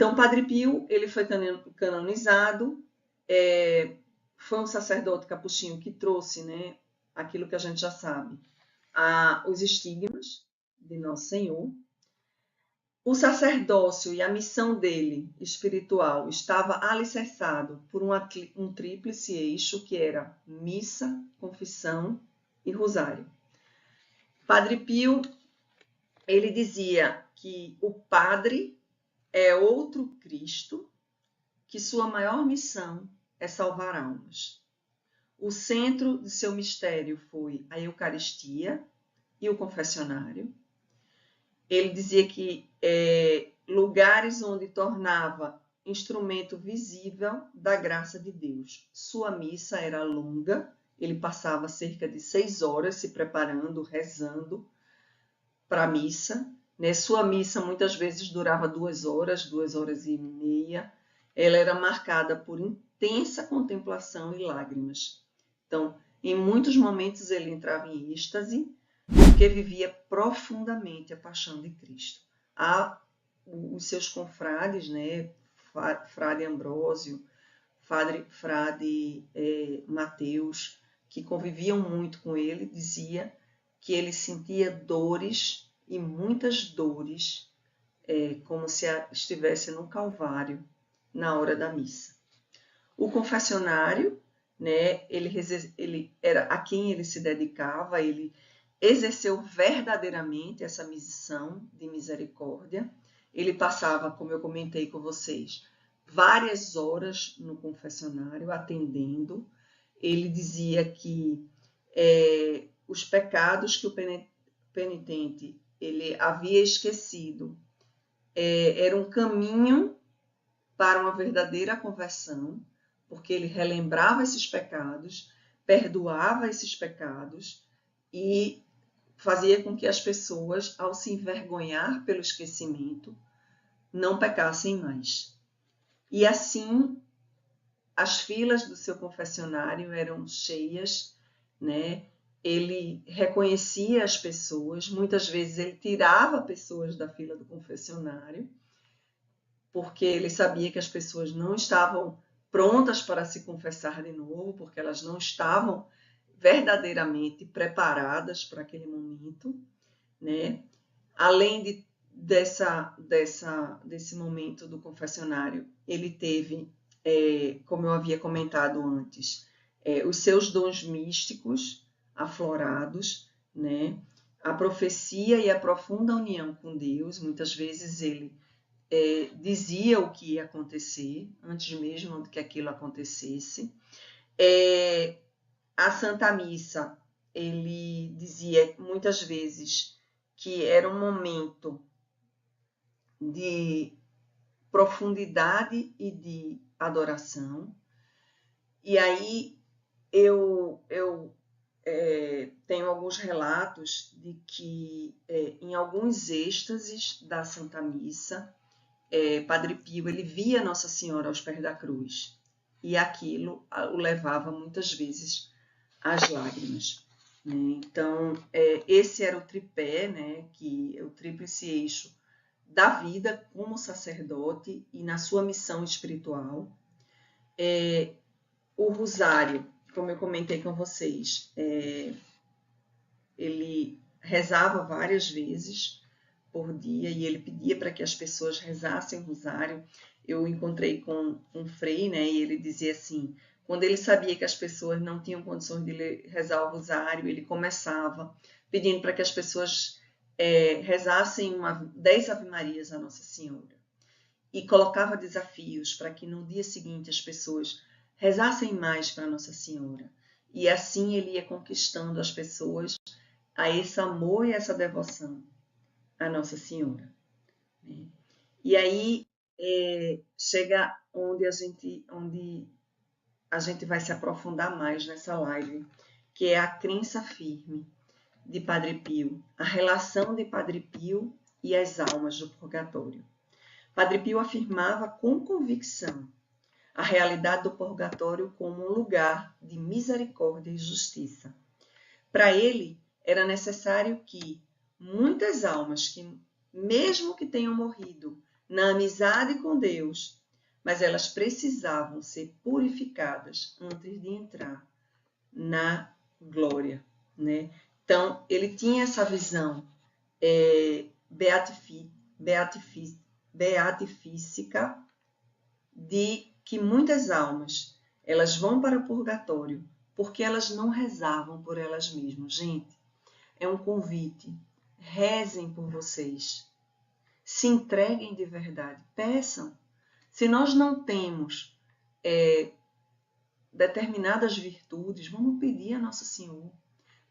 Então, Padre Pio, ele foi canonizado, foi um sacerdote capuchinho que trouxe, né, aquilo que a gente já sabe, os estigmas de Nosso Senhor. O sacerdócio e a missão dele, espiritual, estava alicerçado por um tríplice eixo, que era missa, confissão e rosário. Padre Pio, ele dizia que o padre é outro Cristo, que sua maior missão é salvar almas. O centro de seu mistério foi a Eucaristia e o confessionário. Ele dizia que lugares onde tornava instrumento visível da graça de Deus. Sua missa era longa, ele passava cerca de 6 horas se preparando, rezando para a missa. Né? Sua missa muitas vezes durava 2 horas, 2 horas e meia. Ela era marcada por intensa contemplação e lágrimas. Então, em muitos momentos ele entrava em êxtase, porque vivia profundamente a paixão de Cristo. Há os seus confrades, né, Frade Ambrósio, Frade Mateus, que conviviam muito com ele, dizia que ele sentia dores, e muitas dores, como se estivesse no Calvário, na hora da missa. O confessionário, né, ele era a quem ele se dedicava, ele exerceu verdadeiramente essa missão de misericórdia. Ele passava, como eu comentei com vocês, várias horas no confessionário atendendo. Ele dizia que os pecados que o penitente ele havia esquecido era um caminho para uma verdadeira conversão, porque ele relembrava esses pecados, perdoava esses pecados e fazia com que as pessoas, ao se envergonhar pelo esquecimento, não pecassem mais. E assim, as filas do seu confessionário eram cheias, né? Ele reconhecia as pessoas, muitas vezes ele tirava pessoas da fila do confessionário, porque ele sabia que as pessoas não estavam prontas para se confessar de novo, porque elas não estavam verdadeiramente preparadas para aquele momento, né? Além desse momento do confessionário, ele teve, como eu havia comentado antes, os seus dons místicos aflorados, né? A profecia e a profunda união com Deus. Muitas vezes ele dizia o que ia acontecer, antes mesmo que aquilo acontecesse. A Santa Missa, ele dizia muitas vezes que era um momento de profundidade e de adoração. E aí eu tenho alguns relatos de que em alguns êxtases da Santa Missa, Padre Pio ele via Nossa Senhora aos pés da cruz, e aquilo o levava muitas vezes às lágrimas. Né? Então, esse era o tripé, né, o tríplice eixo da vida como sacerdote e na sua missão espiritual. O rosário, como eu comentei com vocês, ele rezava várias vezes por dia e ele pedia para que as pessoas rezassem o rosário. Eu encontrei com um frei, né, e ele dizia assim, quando ele sabia que as pessoas não tinham condições de rezar o rosário, ele começava pedindo para que as pessoas rezassem 10 Ave-Marias a Nossa Senhora. E colocava desafios para que no dia seguinte as pessoas rezassem mais para Nossa Senhora. E assim ele ia conquistando as pessoas a esse amor e essa devoção a Nossa Senhora. E aí chega onde a gente vai se aprofundar mais nessa live, que é a crença firme de Padre Pio, a relação de Padre Pio e as almas do purgatório. Padre Pio afirmava com convicção a realidade do purgatório como um lugar de misericórdia e justiça. Para ele, era necessário que muitas almas que, mesmo que tenham morrido na amizade com Deus, mas elas precisavam ser purificadas antes de entrar na glória, né? Então, ele tinha essa visão beatifícica de que muitas almas elas vão para o purgatório porque elas não rezavam por elas mesmas. Gente, é um convite. Rezem por vocês. Se entreguem de verdade. Peçam. Se nós não temos determinadas virtudes, vamos pedir a Nosso Senhor.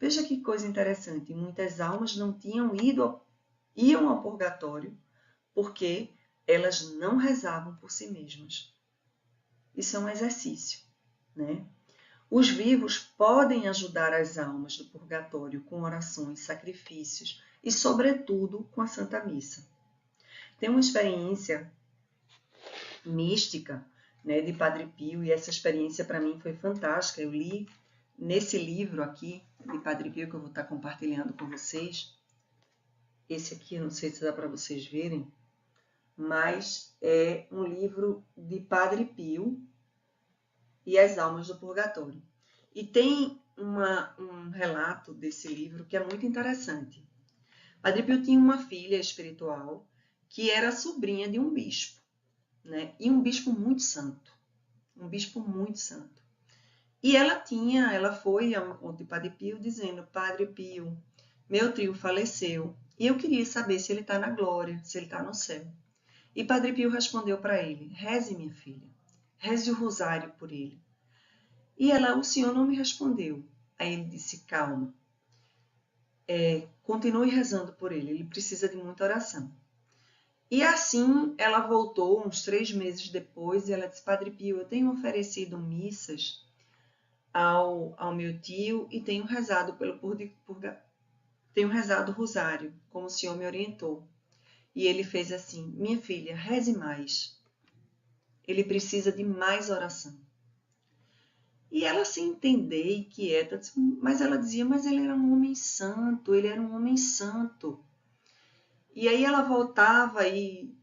Veja que coisa interessante. Muitas almas não iam ao purgatório porque elas não rezavam por si mesmas. Isso é um exercício, né? Os vivos podem ajudar as almas do purgatório com orações, sacrifícios e, sobretudo, com a Santa Missa. Tem uma experiência mística, né, de Padre Pio, e essa experiência para mim foi fantástica. Eu li nesse livro aqui de Padre Pio que eu vou estar compartilhando com vocês. Esse aqui, eu não sei se dá para vocês verem, mas é um livro de Padre Pio e as Almas do Purgatório. E tem um relato desse livro que é muito interessante. Padre Pio tinha uma filha espiritual que era sobrinha de um bispo, né? E um bispo muito santo. Um bispo muito santo. E ela foi ao encontro de Padre Pio dizendo: Padre Pio, meu tio faleceu e eu queria saber se ele está na glória, se ele está no céu. E Padre Pio respondeu para ele: reze, minha filha, reze o rosário por ele. E ela: o senhor não me respondeu. Aí ele disse: calma, continue rezando por ele, ele precisa de muita oração. E assim ela voltou uns 3 meses depois e ela disse: Padre Pio, eu tenho oferecido missas ao meu tio e tenho rezado tenho rezado o rosário, como o senhor me orientou. E ele fez assim: minha filha, reze mais. Ele precisa de mais oração. E ela, sem entender e quieta, mas ela dizia: mas ele era um homem santo, ele era um homem santo. E aí ela voltava e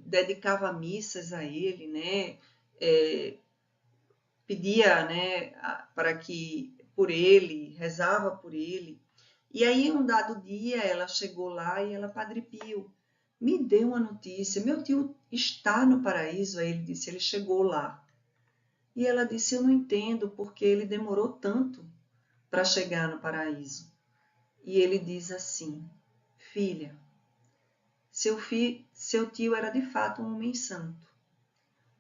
dedicava missas a ele, né? Pedia, né, para que por ele, rezava por ele. E aí, um dado dia, ela chegou lá e ela: Padre Pio, me dê uma notícia, meu tio está no paraíso. Aí ele disse: ele chegou lá. E ela disse: eu não entendo porque ele demorou tanto para chegar no paraíso. E ele diz assim: filha, seu tio era de fato um homem santo,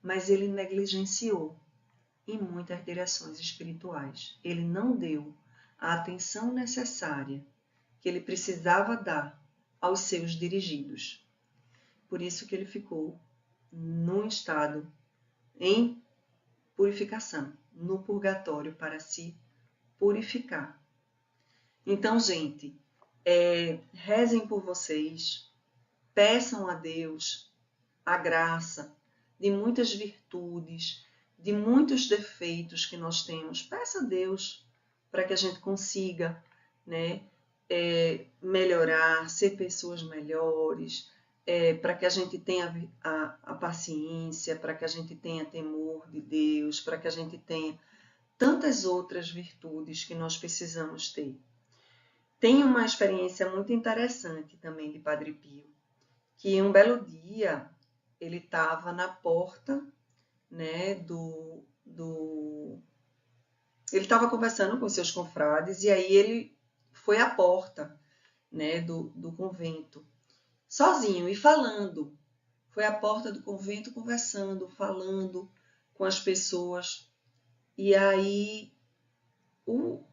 mas ele negligenciou em muitas direções espirituais. Ele não deu a atenção necessária que ele precisava dar aos seus dirigidos. Por isso que ele ficou num estado em purificação, no purgatório, para se purificar. Então, gente, rezem por vocês, peçam a Deus a graça de muitas virtudes, de muitos defeitos que nós temos. Peça a Deus para que a gente consiga, né, melhorar, ser pessoas melhores, para que a gente tenha a paciência, para que a gente tenha temor de Deus, para que a gente tenha tantas outras virtudes que nós precisamos ter. Tem uma experiência muito interessante também de Padre Pio, que um belo dia ele estava na porta, né, ele estava conversando com seus confrades e aí ele foi à porta, né, do convento, sozinho e falando. Foi à porta do convento conversando, falando com as pessoas. E aí o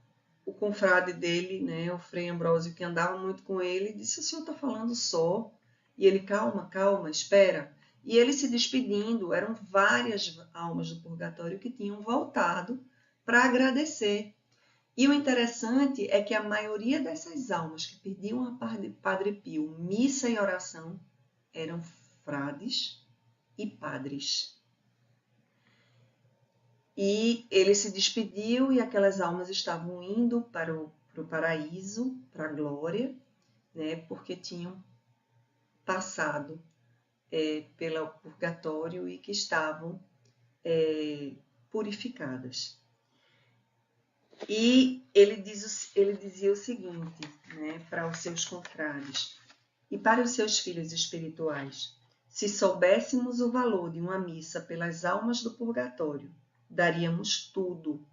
confrade dele, né, o Frei Ambrósio, que andava muito com ele, disse: o senhor está falando só? E ele: calma, calma, espera. E ele se despedindo, eram várias almas do purgatório que tinham voltado para agradecer. E o interessante é que a maioria dessas almas que pediam a Padre Pio missa e oração eram frades e padres. E ele se despediu e aquelas almas estavam indo para o paraíso, para a glória, né, porque tinham passado pelo purgatório e que estavam purificadas. E ele dizia o seguinte, né, para os seus confrades e para os seus filhos espirituais: se soubéssemos o valor de uma missa pelas almas do purgatório, daríamos tudo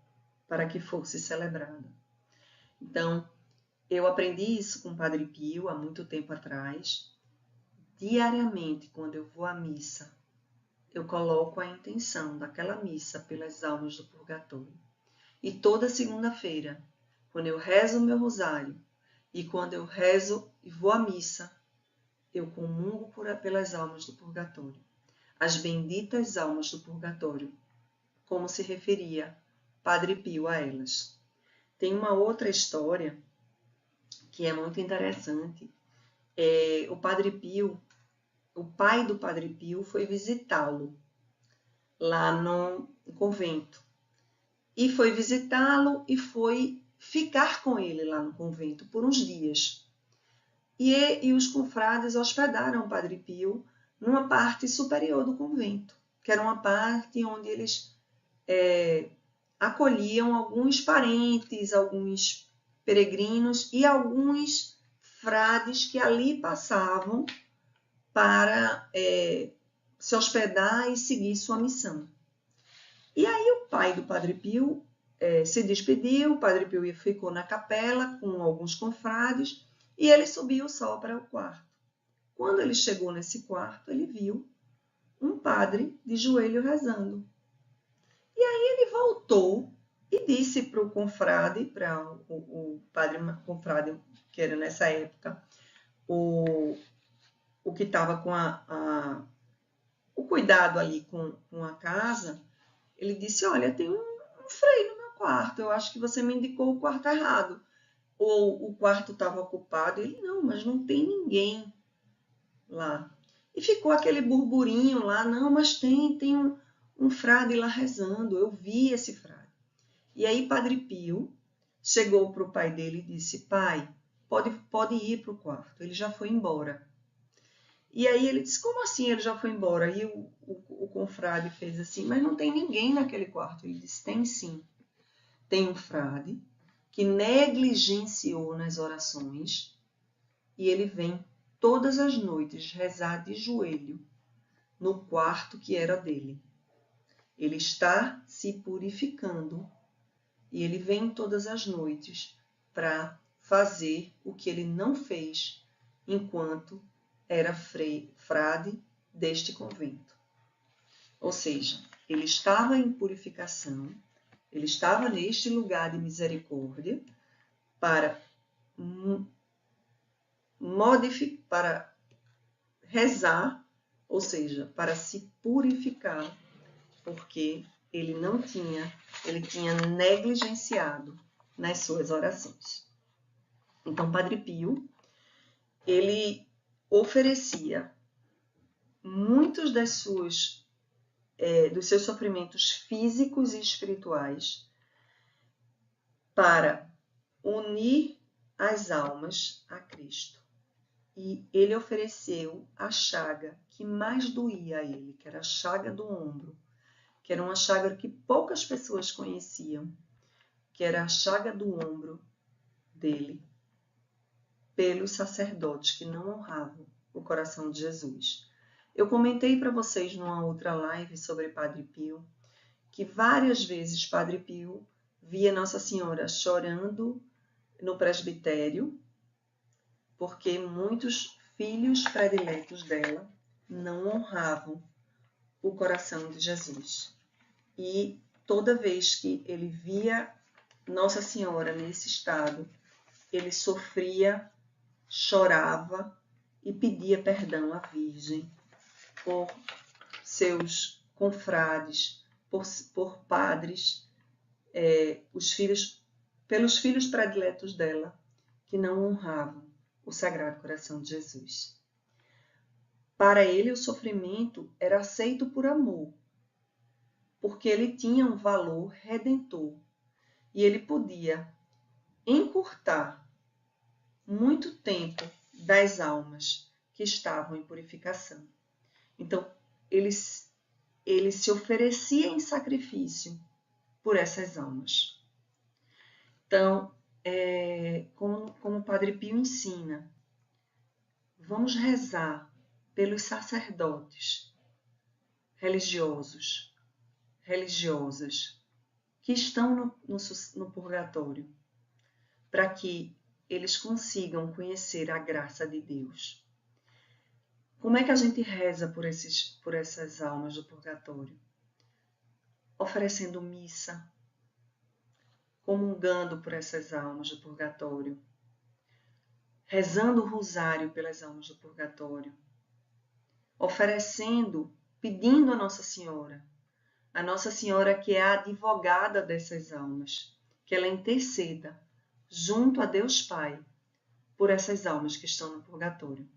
para que fosse celebrada. Então, eu aprendi isso com o Padre Pio há muito tempo atrás. Diariamente, quando eu vou à missa, eu coloco a intenção daquela missa pelas almas do purgatório. E toda segunda-feira, quando eu rezo o meu rosário e quando eu rezo e vou à missa, eu comungo pelas almas do purgatório. As benditas almas do purgatório, como se referia Padre Pio a elas. Tem uma outra história que é muito interessante. O Padre Pio, o pai do Padre Pio foi visitá-lo lá no convento. E foi visitá-lo e foi ficar com ele lá no convento por uns dias. E os confrades hospedaram o Padre Pio numa parte superior do convento, que era uma parte onde eles acolhiam alguns parentes, alguns peregrinos e alguns frades que ali passavam para se hospedar e seguir sua missão. E aí o pai do Padre Pio se despediu, o Padre Pio ficou na capela com alguns confrades e ele subiu só para o quarto. Quando ele chegou nesse quarto, ele viu um padre de joelho rezando. E aí ele voltou e disse para o confrade, para o padre confrade, que era nessa época, o que estava com o cuidado ali com a casa, ele disse: olha, tem um freio no meu quarto, eu acho que você me indicou o quarto errado. Ou o quarto estava ocupado. Ele: não, mas não tem ninguém lá. E ficou aquele burburinho lá: não, mas tem um frade lá rezando, eu vi esse frade. E aí Padre Pio chegou para o pai dele e disse: pai, pode ir para o quarto, ele já foi embora. E aí ele disse: como assim ele já foi embora? E o confrade fez assim: mas não tem ninguém naquele quarto. Ele disse: tem sim. Tem um frade que negligenciou nas orações e ele vem todas as noites rezar de joelho no quarto que era dele. Ele está se purificando e ele vem todas as noites para fazer o que ele não fez enquanto era frade deste convento. Ou seja, ele estava em purificação, ele estava neste lugar de misericórdia para para rezar, ou seja, para se purificar, porque ele tinha negligenciado nas suas orações. Então, Padre Pio, ele oferecia muitos dos seus sofrimentos físicos e espirituais para unir as almas a Cristo. E ele ofereceu a chaga que mais doía a ele, que era a chaga do ombro, que era uma chaga que poucas pessoas conheciam, que era a chaga do ombro dele, pelos sacerdotes que não honravam o coração de Jesus. Eu comentei para vocês numa outra live sobre Padre Pio, que várias vezes Padre Pio via Nossa Senhora chorando no presbitério, porque muitos filhos prediletos dela não honravam o coração de Jesus. E toda vez que ele via Nossa Senhora nesse estado, ele sofria, chorava e pedia perdão à Virgem por seus confrades, por padres, pelos filhos prediletos dela, que não honravam o Sagrado Coração de Jesus. Para ele, o sofrimento era aceito por amor, porque ele tinha um valor redentor e ele podia encurtar muito tempo das almas que estavam em purificação. Então, ele se oferecia em sacrifício por essas almas. Então, como o Padre Pio ensina, vamos rezar pelos sacerdotes religiosos, religiosas, que estão no purgatório, para que eles consigam conhecer a graça de Deus. Como é que a gente reza por essas almas do purgatório? Oferecendo missa, comungando por essas almas do purgatório, rezando o rosário pelas almas do purgatório, oferecendo, pedindo a Nossa Senhora que é a advogada dessas almas, que ela interceda junto a Deus Pai por essas almas que estão no purgatório.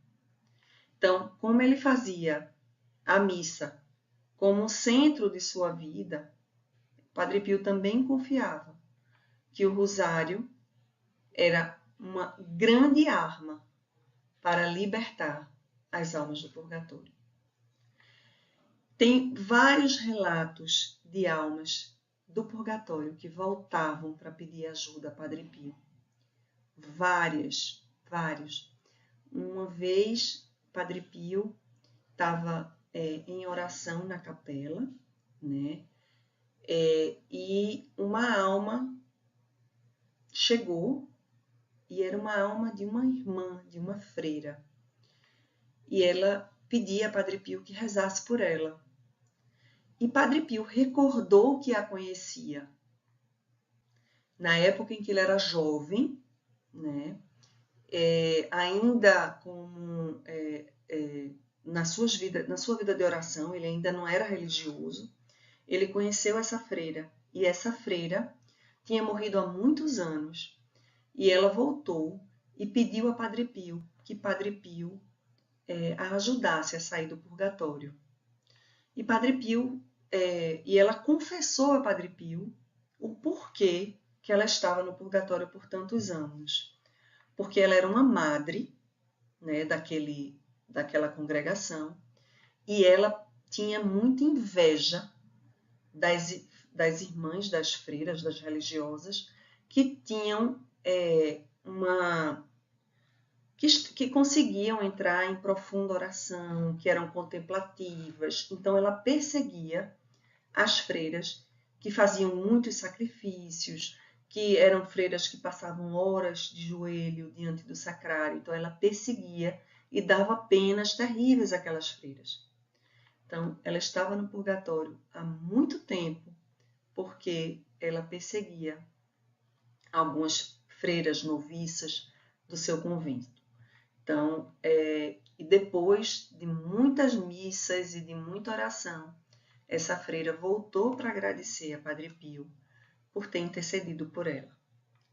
Então, como ele fazia a missa como centro de sua vida, Padre Pio também confiava que o rosário era uma grande arma para libertar as almas do purgatório. Tem vários relatos de almas do purgatório que voltavam para pedir ajuda a Padre Pio. Vários. Uma vez, Padre Pio estava em oração na capela, né? E uma alma chegou, e era uma alma de uma irmã, de uma freira. E ela pedia a Padre Pio que rezasse por ela. E Padre Pio recordou que a conhecia na época em que ele era jovem, né? Ainda como na sua vida de oração, ele ainda não era religioso. Ele conheceu essa freira, e essa freira tinha morrido há muitos anos, e ela voltou e pediu a Padre Pio que Padre Pio a ajudasse a sair do purgatório. E Padre Pio, e ela confessou a Padre Pio o porquê que ela estava no purgatório por tantos anos. Porque ela era uma madre, né, daquela congregação, e ela tinha muita inveja das irmãs, das freiras, das religiosas, que tinham que conseguiam entrar em profunda oração, que eram contemplativas. Então ela perseguia as freiras que faziam muitos sacrifícios, que eram freiras que passavam horas de joelho diante do sacrário. Então ela perseguia e dava penas terríveis àquelas freiras. Então ela estava no purgatório há muito tempo, porque ela perseguia algumas freiras noviças do seu convento. Então, e depois de muitas missas e de muita oração, essa freira voltou para agradecer a Padre Pio por ter intercedido por ela.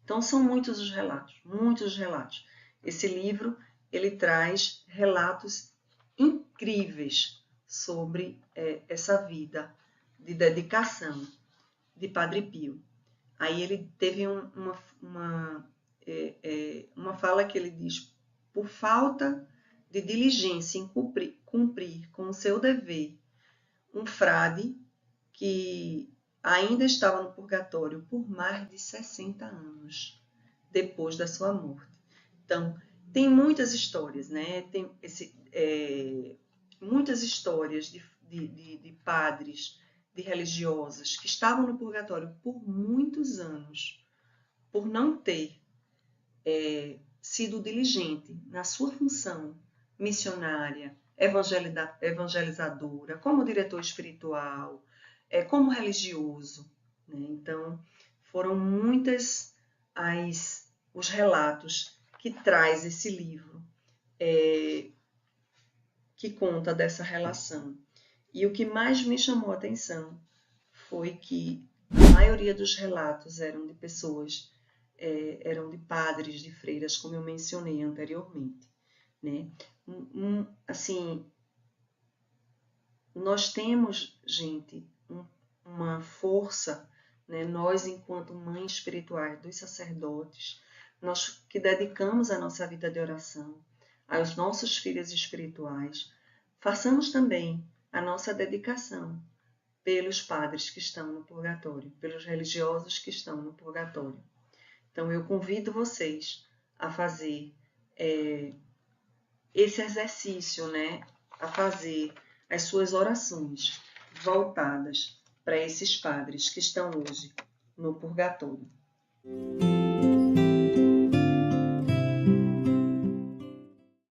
Então, são muitos os relatos. Esse livro, ele traz relatos incríveis sobre essa vida de dedicação de Padre Pio. Aí ele teve uma fala que ele diz: por falta de diligência em cumprir com o seu dever, um frade que ainda estava no purgatório por mais de 60 anos depois da sua morte. Então, tem muitas histórias, né? Tem muitas histórias de padres, de religiosas que estavam no purgatório por muitos anos, por não ter sido diligente na sua função missionária, evangelizadora, como diretor espiritual, como religioso, né? Então, foram muitas os relatos que traz esse livro, que conta dessa relação. E o que mais me chamou a atenção foi que a maioria dos relatos eram de pessoas, eram de padres, de freiras, como eu mencionei anteriormente, né? Assim, nós temos, gente, uma força, né? Nós, enquanto mães espirituais dos sacerdotes, nós que dedicamos a nossa vida de oração aos nossos filhos espirituais, façamos também a nossa dedicação pelos padres que estão no purgatório, pelos religiosos que estão no purgatório. Então, eu convido vocês a fazer esse exercício, né? A fazer as suas orações voltadas para esses padres que estão hoje no purgatório.